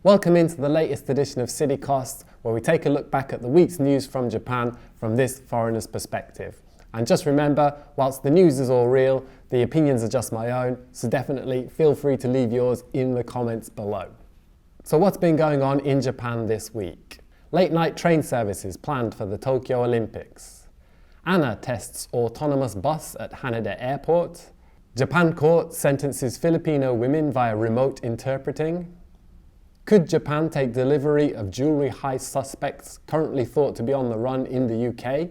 Welcome into the latest edition of City Costs, where we take a look back at the week's news from Japan from this foreigner's perspective. And just remember, whilst the news is all real, the opinions are just my own, so definitely feel free to leave yours in the comments below. So what's been going on in Japan this week? Late night train services planned for the Tokyo Olympics. ANA tests autonomous bus at Haneda Airport. Japan court sentences Filipino women via remote interpreting. Could Japan take delivery of jewellery heist suspects currently thought to be on the run in the UK?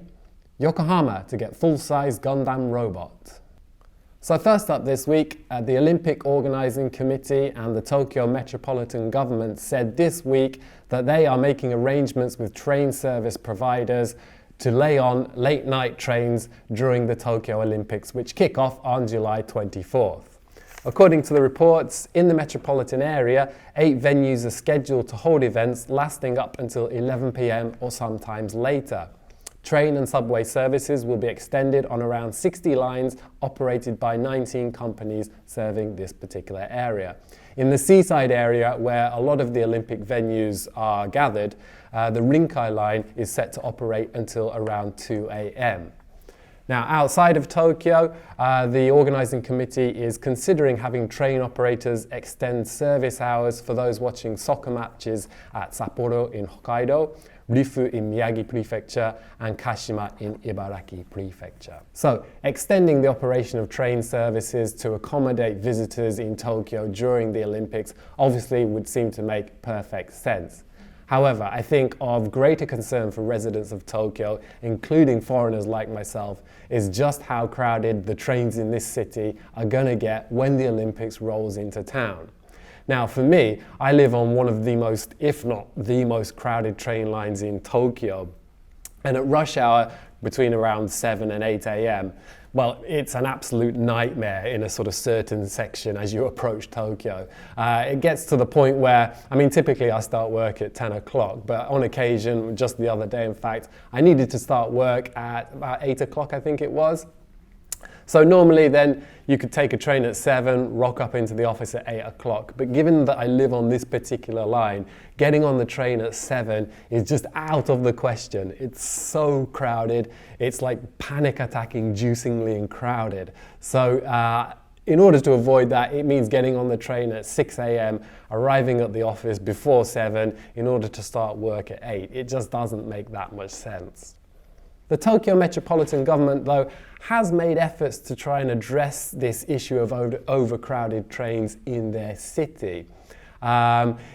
Yokohama to get full-size Gundam robot. So first up this week, the Olympic Organising Committee and the Tokyo Metropolitan Government said this week that they are making arrangements with train service providers to lay on late-night trains during the Tokyo Olympics, which kick off on July 24th. According to the reports, in the metropolitan area, 8 venues are scheduled to hold events lasting up until 11 p.m. or sometimes later. Train and subway services will be extended on around 60 lines operated by 19 companies serving this particular area. In the seaside area, where a lot of the Olympic venues are gathered, the Rinkai line is set to operate until around 2 a.m. Now, outside of Tokyo, the organising committee is considering having train operators extend service hours for those watching soccer matches at Sapporo in Hokkaido, Rifu in Miyagi Prefecture, and Kashima in Ibaraki Prefecture. So, extending the operation of train services to accommodate visitors in Tokyo during the Olympics obviously would seem to make perfect sense. However, I think of greater concern for residents of Tokyo, including foreigners like myself, is just how crowded the trains in this city are going to get when the Olympics rolls into town. Now, for me, I live on one of the most, if not the most crowded train lines in Tokyo, and at rush hour between around 7 and 8 a.m., well, it's an absolute nightmare in a sort of certain section as you approach Tokyo. It gets to the point where, typically I start work at 10 o'clock, but on occasion, just the other day in fact, I needed to start work at about 8 o'clock, I think it was. So normally then you could take a train at 7, rock up into the office at 8 o'clock. But given that I live on this particular line, getting on the train at 7 is just out of the question. It's so crowded. It's like panic attacking inducingly and crowded. So in order to avoid that, it means getting on the train at 6 a.m, arriving at the office before 7 in order to start work at 8. It just doesn't make that much sense. The Tokyo Metropolitan Government, though, has made efforts to try and address this issue of overcrowded trains in their city.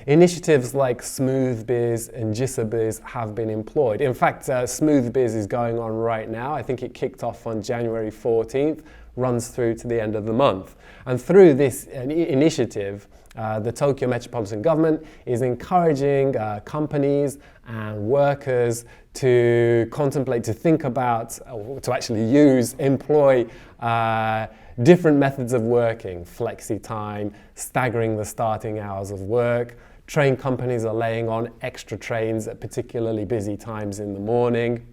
Initiatives like Smooth Biz and Jisabiz have been employed. In fact, Smooth Biz is going on right now. I think it kicked off on January 14th, runs through to the end of the month. And through this initiative, the Tokyo Metropolitan Government is encouraging companies and workers to contemplate, to think about, to actually employ different methods of working, flexi time, staggering the starting hours of work. Train companies are laying on extra trains at particularly busy times in the morning.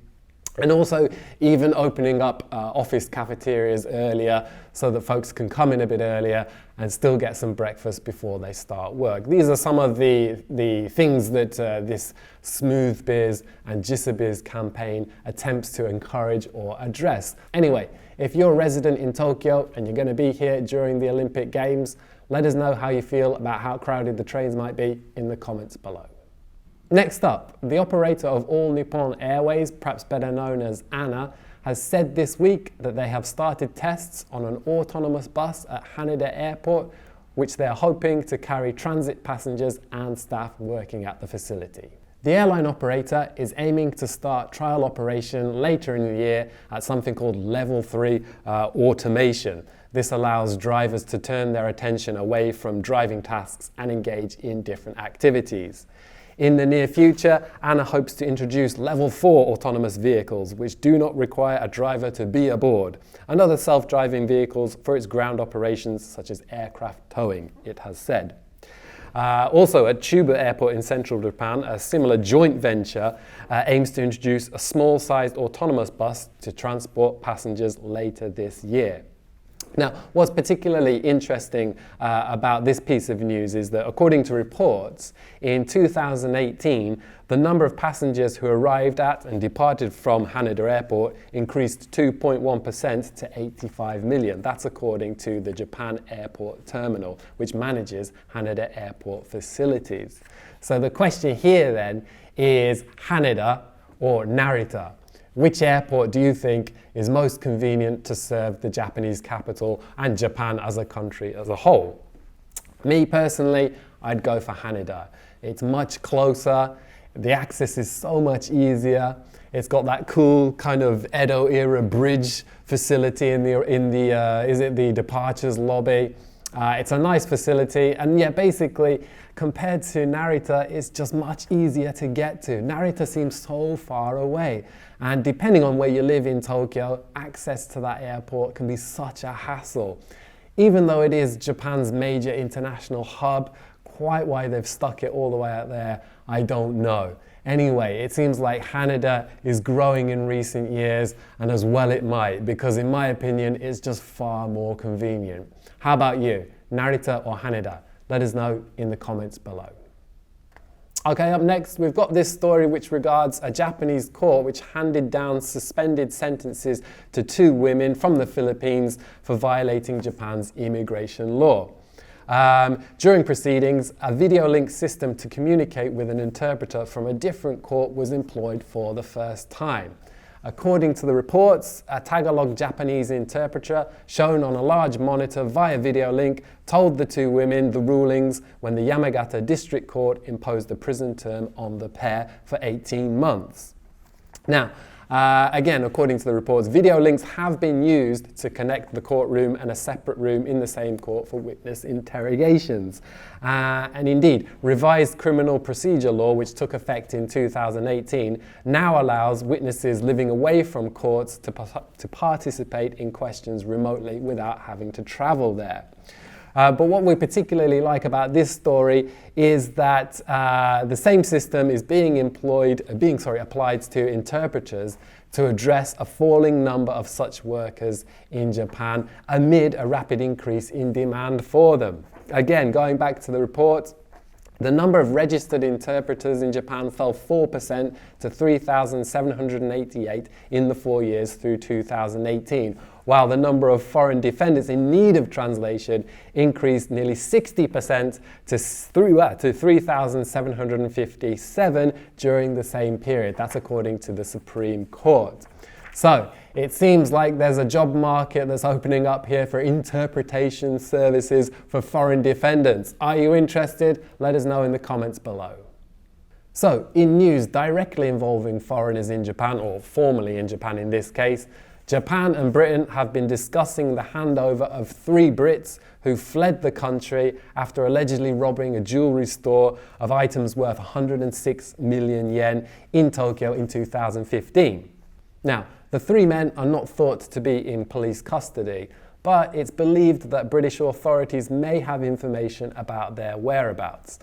And also even opening up office cafeterias earlier so that folks can come in a bit earlier and still get some breakfast before they start work. These are some of the things that this Smooth Biz and Jisabiz campaign attempts to encourage or address. Anyway, if you're a resident in Tokyo and you're going to be here during the Olympic Games, let us know how you feel about how crowded the trains might be in the comments below. Next up, the operator of All Nippon Airways, perhaps better known as ANA, has said this week that they have started tests on an autonomous bus at Haneda Airport, which they are hoping to carry transit passengers and staff working at the facility. The airline operator is aiming to start trial operation later in the year at something called Level 3 automation. This allows drivers to turn their attention away from driving tasks and engage in different activities. In the near future, ANA hopes to introduce Level 4 autonomous vehicles, which do not require a driver to be aboard, and other self-driving vehicles for its ground operations, such as aircraft towing, it has said. Also, at Chuba Airport in central Japan, a similar joint venture aims to introduce a small-sized autonomous bus to transport passengers later this year. Now, what's particularly interesting about this piece of news is that, according to reports, in 2018, the number of passengers who arrived at and departed from Haneda Airport increased 2.1% to 85 million. That's according to the Japan Airport Terminal, which manages Haneda Airport facilities. So the question here then is Haneda or Narita? Which airport do you think is most convenient to serve the Japanese capital and Japan as a country as a whole? Me personally, I'd go for Haneda. It's much closer, the access is so much easier, it's got that cool kind of Edo era bridge facility in the departures lobby. It's a nice facility, and yeah, basically, compared to Narita, it's just much easier to get to. Narita seems so far away, and depending on where you live in Tokyo, access to that airport can be such a hassle. Even though it is Japan's major international hub, quite why they've stuck it all the way out there, I don't know. Anyway, it seems like Haneda is growing in recent years, and as well it might, because in my opinion, it's just far more convenient. How about you? Narita or Haneda? Let us know in the comments below. Okay, up next, we've got this story which regards a Japanese court which handed down suspended sentences to 2 women from the Philippines for violating Japan's immigration law. During proceedings, a video link system to communicate with an interpreter from a different court was employed for the first time. According to the reports, a Tagalog Japanese interpreter shown on a large monitor via video link told the 2 women the rulings when the Yamagata District Court imposed a prison term on the pair for 18 months. Now, again, according to the reports, video links have been used to connect the courtroom and a separate room in the same court for witness interrogations. And indeed, revised criminal procedure law, which took effect in 2018, now allows witnesses living away from courts to participate in questions remotely without having to travel there. But what we particularly like about this story is that the same system is being applied to interpreters to address a falling number of such workers in Japan amid a rapid increase in demand for them. Again, going back to the report, the number of registered interpreters in Japan fell 4% to 3,788 in the 4 years through 2018, while the number of foreign defendants in need of translation increased nearly 60% to 3,757 during the same period. That's according to the Supreme Court. So it seems like there's a job market that's opening up here for interpretation services for foreign defendants. Are you interested? Let us know in the comments below. So, in news directly involving foreigners in Japan, or formerly in Japan in this case, Japan and Britain have been discussing the handover of 3 Brits who fled the country after allegedly robbing a jewelry store of items worth 106 million yen in Tokyo in 2015. Now, the 3 men are not thought to be in police custody, but it's believed that British authorities may have information about their whereabouts.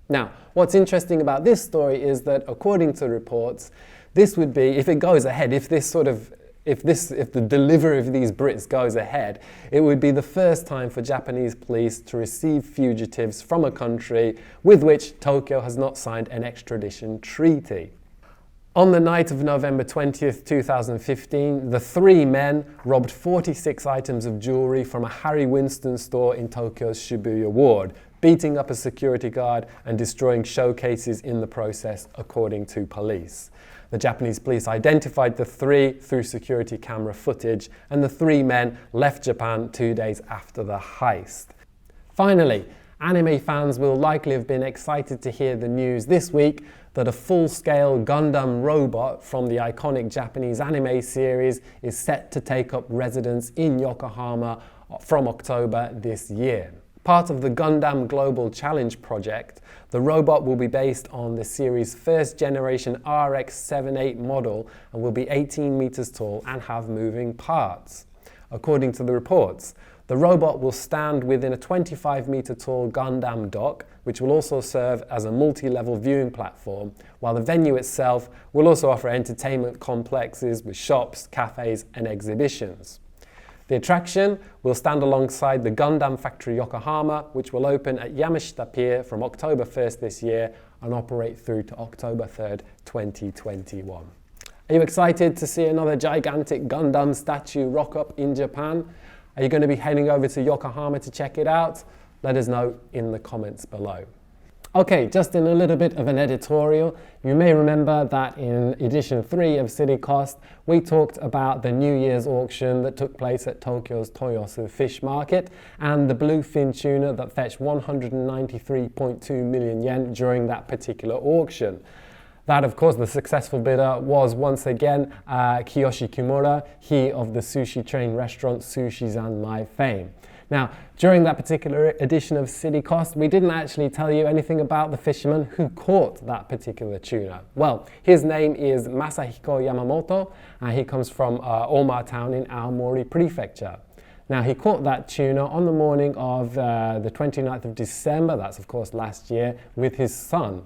Now, what's interesting about this story is that, according to reports, this would be, if it goes ahead, if the delivery of these Brits goes ahead, it would be the first time for Japanese police to receive fugitives from a country with which Tokyo has not signed an extradition treaty. On the night of November 20th, 2015, the 3 men robbed 46 items of jewelry from a Harry Winston store in Tokyo's Shibuya ward, beating up a security guard and destroying showcases in the process, according to police. The Japanese police identified the 3 through security camera footage, and the 3 men left Japan 2 days after the heist. Finally, anime fans will likely have been excited to hear the news this week that a full-scale Gundam robot from the iconic Japanese anime series is set to take up residence in Yokohama from October this year. Part of the Gundam Global Challenge project, the robot will be based on the series' first-generation RX-78 model and will be 18 meters tall and have moving parts. According to the reports, the robot will stand within a 25-meter tall Gundam dock, which will also serve as a multi-level viewing platform, while the venue itself will also offer entertainment complexes with shops, cafes, and exhibitions. The attraction will stand alongside the Gundam factory Yokohama, which will open at Yamashita Pier from October 1st this year and operate through to October 3rd, 2021. Are you excited to see another gigantic Gundam statue rock up in Japan? Are you going to be heading over to Yokohama to check it out? Let us know in the comments below. Okay, just in a little bit of an editorial, you may remember that in edition 3 of City Cost, we talked about the New Year's auction that took place at Tokyo's Toyosu Fish Market and the bluefin tuna that fetched 193.2 million yen during that particular auction. That, of course, the successful bidder was once again Kiyoshi Kimura, he of the sushi chain restaurant Sushi Zanmai fame. Now, during that particular edition of City Cost, we didn't actually tell you anything about the fisherman who caught that particular tuna. Well, his name is Masahiko Yamamoto, and he comes from Oma town in Aomori Prefecture. Now, he caught that tuna on the morning of the 29th of December, that's of course last year, with his son.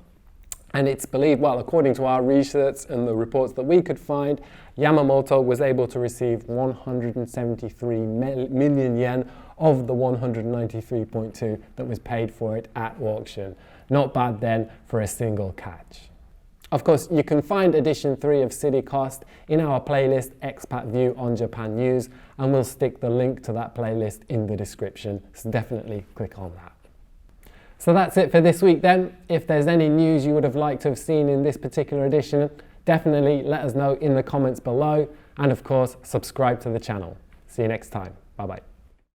And it's believed, well, according to our research and the reports that we could find, Yamamoto was able to receive 173 million yen of the 193.2 that was paid for it at auction. Not bad then for a single catch. Of course, you can find edition 3 of City Cost in our playlist Expat View on Japan News, and we'll stick the link to that playlist in the description, so definitely click on that. So that's it for this week then. If there's any news you would have liked to have seen in this particular edition, definitely let us know in the comments below, and of course subscribe to the channel. See you next time. Bye bye.